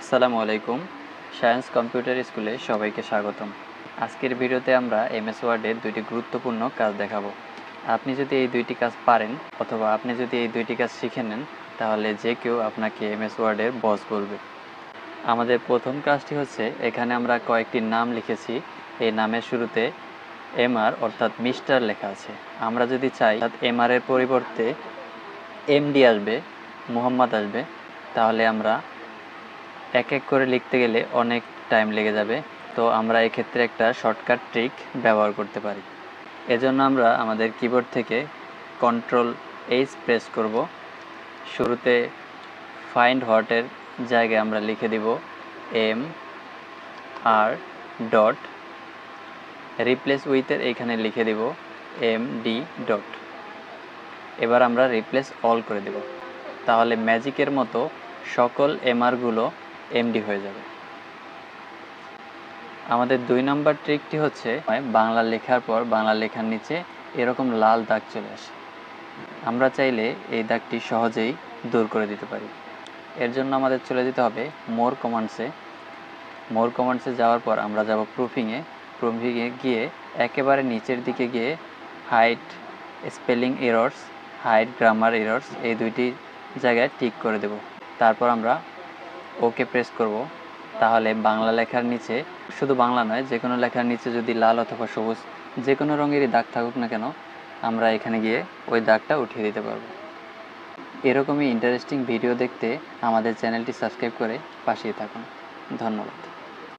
আসসালামু আলাইকুম। Science computer স্কুলে সবাইকে স্বাগতম। আজকের ভিডিওতে আমরা এমএস ওয়ার্ডের দুইটি গুরুত্বপূর্ণ কাজ দেখাবো। আপনি যদি এই দুইটি কাজ পারেন অথবা আপনি যদি এই দুইটি কাজ শিখে নেন, তাহলে যে কেউ আপনাকে এমএস ওয়ার্ডের বস বলবে। আমাদের প্রথম কাজটি হচ্ছে, এখানে আমরা কয়েকটি নাম লিখেছি। এই নামের শুরুতে এমআর অর্থাৎ মিস্টার লেখা আছে। আমরা যদি চাই এমআর এর পরিবর্তে এমডি আসবে, মুহাম্মদ আসবে, তাহলে আমরা এক এক করে লিখতে গেলে অনেক টাইম লেগে যাবে। তো আমরা এক্ষেত্রে একটা শর্টকাট ট্রিক ব্যবহার করতে পারি। এজন্য আমরা আমাদের কিবোর্ড থেকে Ctrl+H প্রেস করব। শুরুতে ফাইন্ড হটের জায়গায় আমরা লিখে দিব MR ডট, রিপ্লেস উইথের এখানে লিখে দিব MD ডট। এবার আমরা রিপ্লেস অল করে দেব, তাহলে ম্যাজিকের মতো সকল এমআরগুলো এমডি হয়ে যাবে। আমাদের 2 নম্বর ট্রিকটি হচ্ছে, বাংলা লেখার পর বাংলা লেখার নিচে এরকম লাল দাগ চলে আসে। আমরা চাইলে এই দাগটি সহজেই দূর করে দিতে পারি। এর জন্য আমাদের চলে যেতে হবে মোর কমান্ডসে যাওয়ার পর আমরা যাব প্রুফিংয়ে গিয়ে একেবারে নিচের দিকে গিয়ে hide spelling errors, hide grammar errors, এই দুইটি জায়গায় টিক করে দেব। তারপর আমরা ওকে প্রেস করব। তাহলে বাংলা লেখার নিচে, শুধু বাংলা নয়, যে কোনো লেখার নিচে যদি লাল অথবা সবুজ যে কোনো রঙেরই দাগ থাকুক না কেন, আমরা এখানে গিয়ে ওই দাগটা উঠিয়ে দিতে পারবো। এরকমই ইন্টারেস্টিং ভিডিও দেখতে আমাদের চ্যানেলটি সাবস্ক্রাইব করে পাশেই থাকুন। ধন্যবাদ।